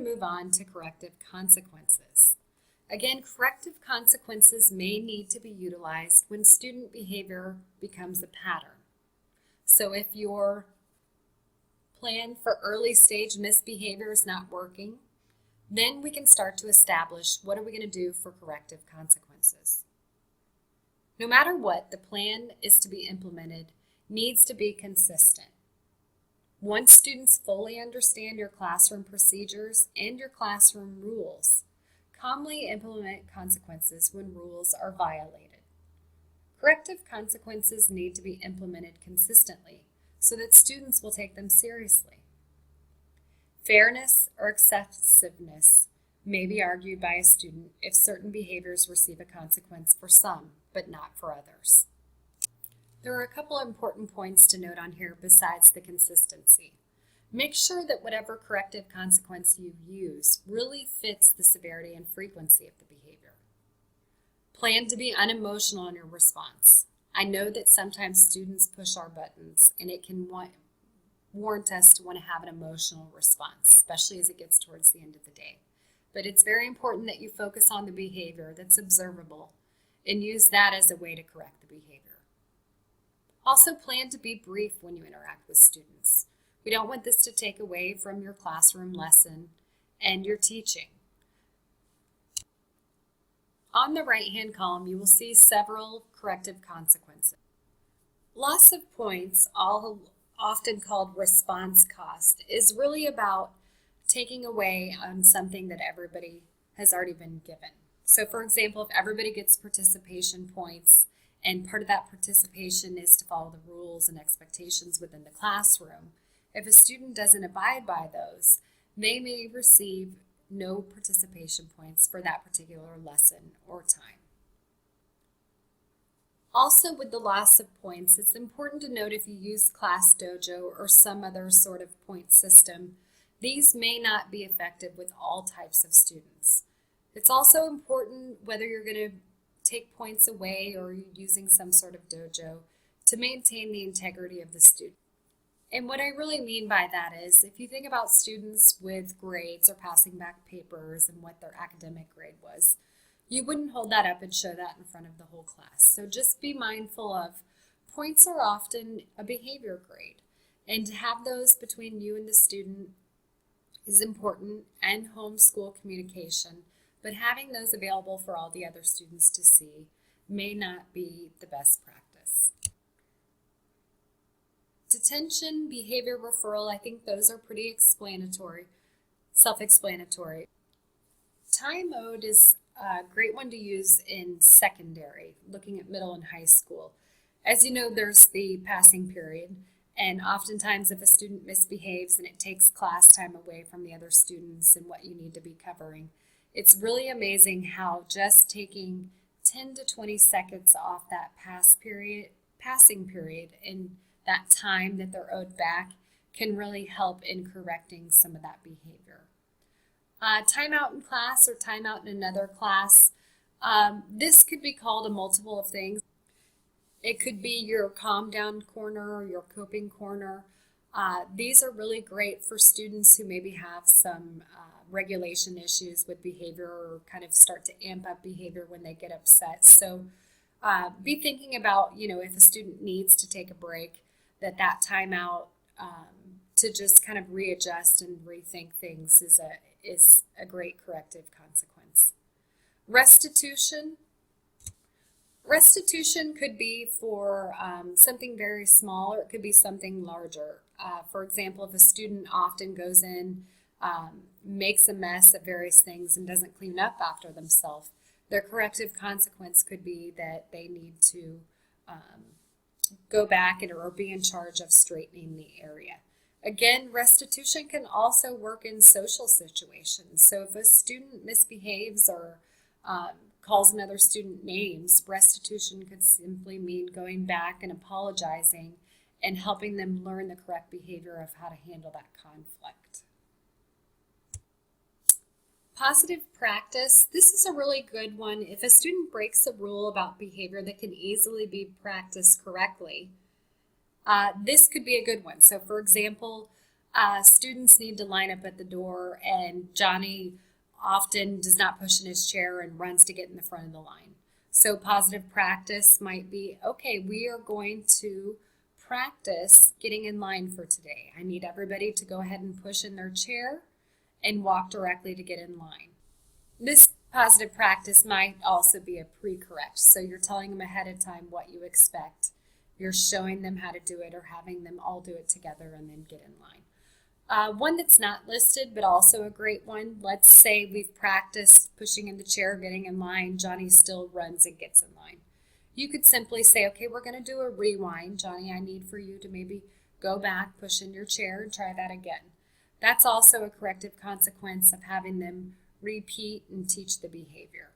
going to move on to corrective consequences. Again, corrective consequences may need to be utilized when student behavior becomes a pattern. So if your plan for early stage misbehavior is not working, then we can start to establish what are we going to do for corrective consequences. No matter what, the plan is to be implemented needs to be consistent. Once students fully understand your classroom procedures and your classroom rules, calmly implement consequences when rules are violated. Corrective consequences need to be implemented consistently so that students will take them seriously. Fairness or excessiveness may be argued by a student if certain behaviors receive a consequence for some, but not for others. There are a couple of important points to note on here besides the consistency. Make sure that whatever corrective consequence you use really fits the severity and frequency of the behavior. Plan to be unemotional in your response. I know that sometimes students push our buttons and it can warrant us to want to have an emotional response, especially as it gets towards the end of the day. But it's very important that you focus on the behavior that's observable and use that as a way to correct the behavior. Also, plan to be brief when you interact with students. We don't want this to take away from your classroom lesson and your teaching. On the right-hand column, you will see several corrective consequences. Loss of points, often called response cost, is really about taking away on something that everybody has already been given. So for example, if everybody gets participation points and part of that participation is to follow the rules and expectations within the classroom, if a student doesn't abide by those, they may receive no participation points for that particular lesson or time. Also, with the loss of points, it's important to note if you use Class Dojo or some other sort of point system, these may not be effective with all types of students. It's also important whether you're going to take points away or you're using some sort of dojo to maintain the integrity of the student. And what I really mean by that is if you think about students with grades or passing back papers and what their academic grade was, you wouldn't hold that up and show that in front of the whole class. So just be mindful of points are often a behavior grade, and to have those between you and the student is important, and homeschool communication, but having those available for all the other students to see may not be the best practice. Detention, behavior referral, I think those are pretty self-explanatory. Time mode is a great one to use in secondary, looking at middle and high school. As you know, there's the passing period, and oftentimes if a student misbehaves and it takes class time away from the other students and what you need to be covering, it's really amazing how just taking 10 to 20 seconds off that passing period and that time that they're owed back can really help in correcting some of that behavior. Time out in class or time out in another class. This could be called a multiple of things. It could be your calm down corner or your coping corner. These are really great for students who maybe have some regulation issues with behavior or kind of start to amp up behavior when they get upset. So be thinking about, if a student needs to take a break, that timeout to just kind of readjust and rethink things is a great corrective consequence. Restitution. Restitution could be for something very small, or it could be something larger. For example, if a student often goes in, makes a mess of various things and doesn't clean up after themselves, their corrective consequence could be that they need to go back or be in charge of straightening the area. Again, restitution can also work in social situations. So if a student misbehaves or calls another student names, restitution could simply mean going back and apologizing and helping them learn the correct behavior of how to handle that conflict. Positive practice. This is a really good one. If a student breaks a rule about behavior that can easily be practiced correctly, this could be a good one. So for example, Students need to line up at the door, and Johnny often does not push in his chair and runs to get in the front of the line. So positive practice might be, okay, we are going to practice getting in line for today. I need everybody to go ahead and push in their chair and walk directly to get in line. This positive practice might also be a pre-correct. So you're telling them ahead of time what you expect. You're showing them how to do it or having them all do it together and then get in line. One that's not listed, but also a great one. Let's say we've practiced pushing in the chair, getting in line. Johnny still runs and gets in line. You could simply say, okay, we're going to do a rewind. Johnny, I need for you to maybe go back, push in your chair, and try that again. That's also a corrective consequence of having them repeat and teach the behavior.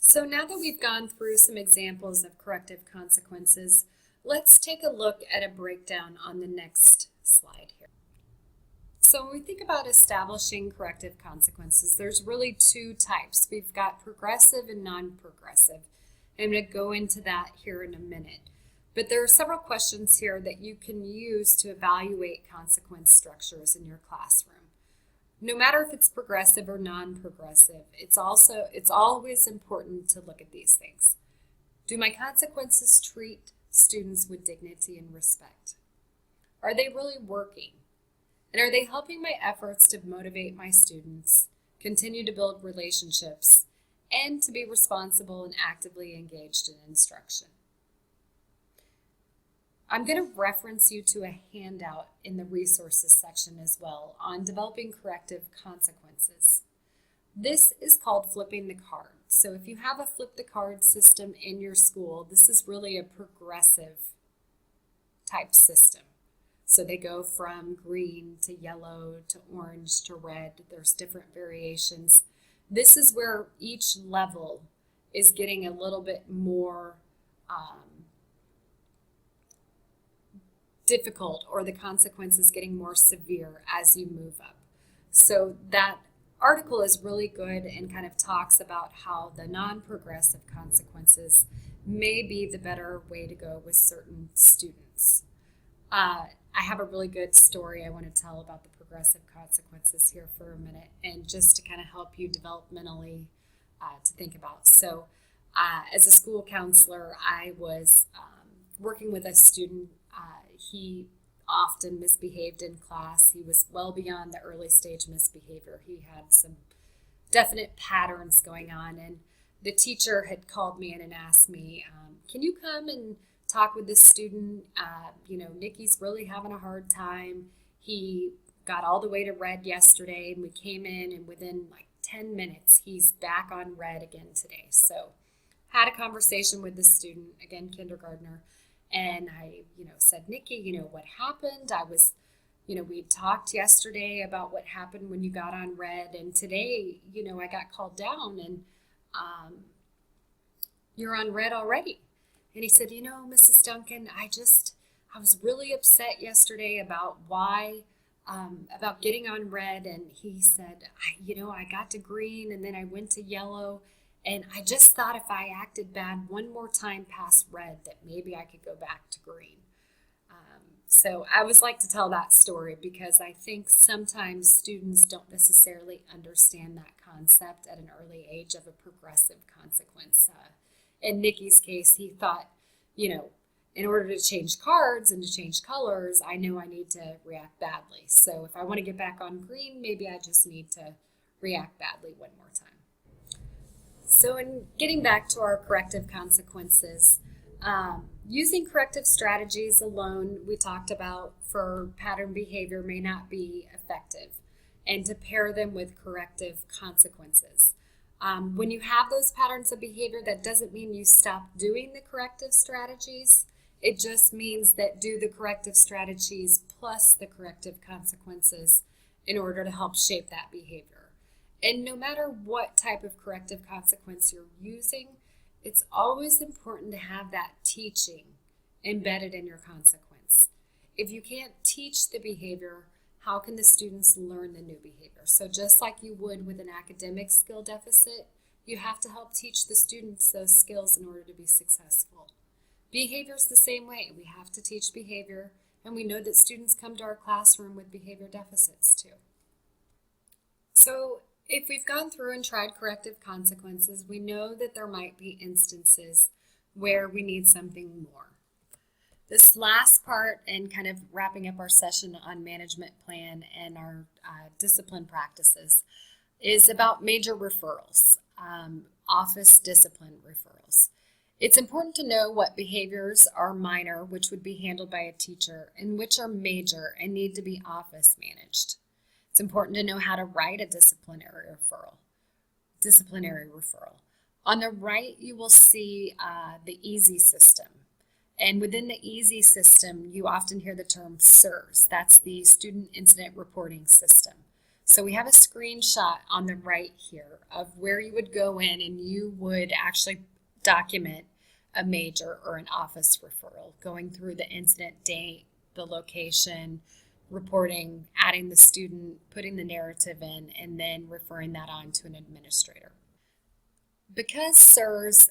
So now that we've gone through some examples of corrective consequences, let's take a look at a breakdown on the next slide here. So when we think about establishing corrective consequences, there's really two types. We've got progressive and non-progressive. I'm going to go into that here in a minute. But there are several questions here that you can use to evaluate consequence structures in your classroom. No matter if it's progressive or non-progressive, it's always important to look at these things. Do my consequences treat students with dignity and respect? Are they really working? And are they helping my efforts to motivate my students, continue to build relationships, and to be responsible and actively engaged in instruction? I'm going to reference you to a handout in the resources section as well on developing corrective consequences. This is called flipping the card. So if you have a flip the card system in your school, this is really a progressive type system. So they go from green to yellow to orange to red. There's different variations. This is where each level is getting a little bit more difficult, or the consequences getting more severe as you move up. So that article is really good and kind of talks about how the non-progressive consequences may be the better way to go with certain students. I have a really good story I want to tell about the progressive consequences here for a minute, and just to kind of help you developmentally to think about. So as a school counselor, I was working with a student. He often misbehaved in class. He was well beyond the early stage misbehavior. He had some definite patterns going on, and the teacher had called me in and asked me, can you come and talk with this student? Nikki's really having a hard time. He got all the way to red yesterday, and we came in, and within like 10 minutes, he's back on red again today. So had a conversation with the student, again, kindergartner, and I, said, Nikki, what happened? We talked yesterday about what happened when you got on red, and today, I got called down, and you're on red already. And he said, Mrs. Duncan, I was really upset yesterday about about getting on red. And he said, I got to green and then I went to yellow. And I just thought if I acted bad one more time past red, that maybe I could go back to green. So I always like to tell that story because I think sometimes students don't necessarily understand that concept at an early age of a progressive consequence. In Nikki's case, he thought, in order to change cards and to change colors, I know I need to react badly. So if I want to get back on green, maybe I just need to react badly one more time. So in getting back to our corrective consequences, using corrective strategies alone, we talked about, for pattern behavior may not be effective, and to pair them with corrective consequences. When you have those patterns of behavior, that doesn't mean you stop doing the corrective strategies. It just means that do the corrective strategies plus the corrective consequences in order to help shape that behavior. And no matter what type of corrective consequence you're using, it's always important to have that teaching embedded in your consequence. If you can't teach the behavior, how can the students learn the new behavior? So just like you would with an academic skill deficit, you have to help teach the students those skills in order to be successful. Behavior is the same way. We have to teach behavior And we know that students come to our classroom with behavior deficits too. So if we've gone through and tried corrective consequences, we know that there might be instances where we need something more. This last part, and kind of wrapping up our session on management plan and our discipline practices, is about major referrals, office discipline referrals. It's important to know what behaviors are minor, which would be handled by a teacher, and which are major and need to be office managed. It's important to know how to write a disciplinary referral. On the right, you will see the EASY system. And within the EASY system, you often hear the term SIRS. That's the Student Incident Reporting System. So we have a screenshot on the right here of where you would go in and you would actually document a major or an office referral, going through the incident date, the location, reporting, adding the student, putting the narrative in, and then referring that on to an administrator. Because SIRS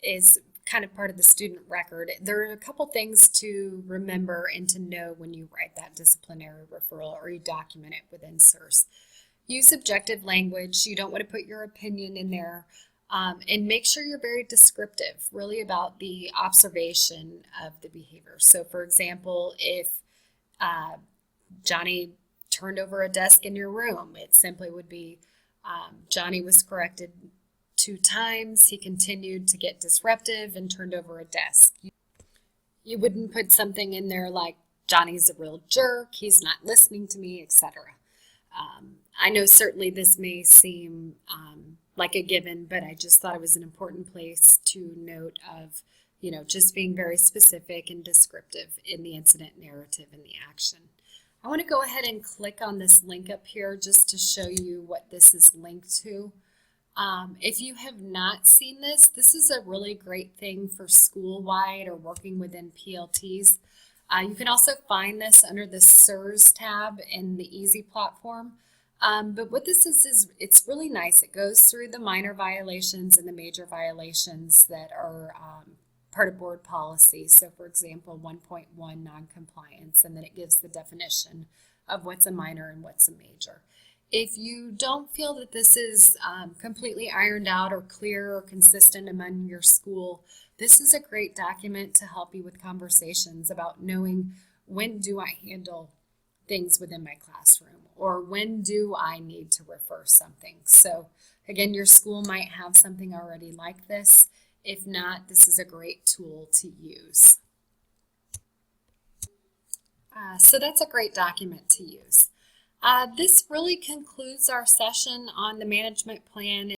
is kind of part of the student record, there are a couple things to remember and to know when you write that disciplinary referral or you document it within SIRS. Use objective language. You don't want to put your opinion in there. And make sure you're very descriptive, really about the observation of the behavior. So for example, if Johnny turned over a desk in your room, it simply would be Johnny was corrected 2 times, he continued to get disruptive and turned over a desk. You wouldn't put something in there like Johnny's a real jerk, he's not listening to me, etc. I know certainly this may seem like a given, but I just thought it was an important place to note of, just being very specific and descriptive in the incident narrative and the action. I want to go ahead and click on this link up here just to show you what this is linked to. If you have not seen this, this is a really great thing for school-wide or working within PLTs. You can also find this under the SIRS tab in the EASY platform. But what this is it's really nice. It goes through the minor violations and the major violations that are part of board policy. So for example, 1.1 noncompliance, and then it gives the definition of what's a minor and what's a major. If you don't feel that this is completely ironed out or clear or consistent among your school, this is a great document to help you with conversations about knowing when do I handle things within my classroom or when do I need to refer something. So again, your school might have something already like this. If not, this is a great tool to use. So that's a great document to use. This really concludes our session on the management plan